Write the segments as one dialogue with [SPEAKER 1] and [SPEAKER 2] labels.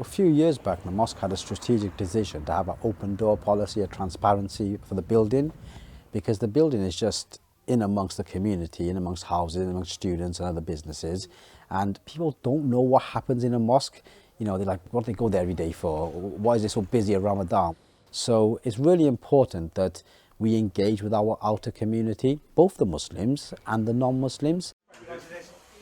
[SPEAKER 1] A few years back, the mosque had a strategic decision to have an open door policy, a transparency for the building, because the building is just in amongst the community, in amongst houses, in amongst students and other businesses, and people don't know what happens in a mosque. You know, they're like, what do they go there every day for? Why is it so busy at Ramadan? So it's really important that we engage with our outer community, both the Muslims and the non-Muslims.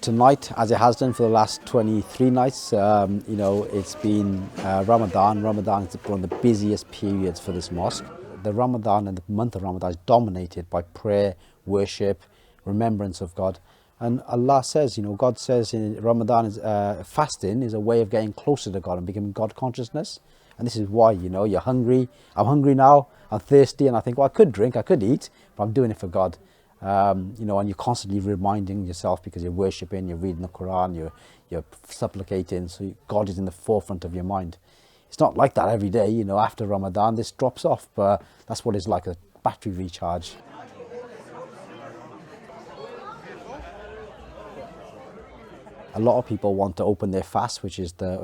[SPEAKER 1] Tonight, as it has done for the last 23 nights, you know, it's been Ramadan. Ramadan is one of the busiest periods for this mosque. The Ramadan and the month of Ramadan is dominated by prayer, worship, remembrance of God. And Allah says, you know, God says in Ramadan, is fasting is a way of getting closer to God and becoming God consciousness. And this is why, you know, you're hungry. I'm hungry now. I'm thirsty, and I think, well, I could drink, I could eat, but I'm doing it for God. You know, and you're constantly reminding yourself because you're worshipping, you're reading the Quran, you're supplicating, so God is in the forefront of your mind. It's not like that every day, you know. After Ramadan, this drops off, but that's what it's like, a battery recharge. A lot of people want to open their fast, which is the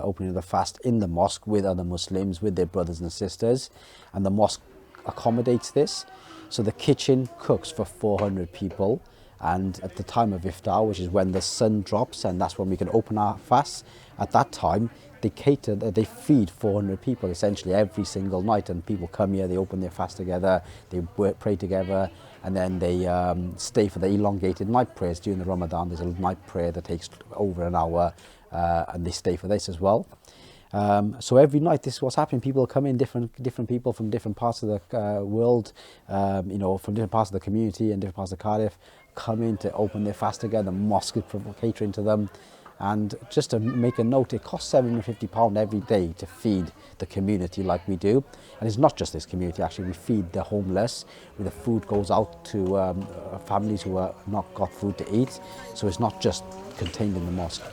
[SPEAKER 1] opening of the fast in the mosque with other Muslims, with their brothers and sisters, and the mosque accommodates this. So the kitchen cooks for 400 people, and at the time of iftar, which is when the sun drops, and that's when we can open our fast, at that time they feed 400 people essentially every single night, and people come here, they open their fast together, they pray together, and then they stay for the elongated night prayers during the Ramadan. There's a night prayer that takes over an hour, and they stay for this as well. So every night this is what's happening. People come in, different people from different parts of the world, you know, from different parts of the community and different parts of Cardiff, come in to open their fast together. The mosque is catering to them. And just to make a note, it costs £750 every day to feed the community like we do. And it's not just this community, actually. We feed the homeless. The food goes out to families who are not got food to eat. So it's not just contained in the mosque.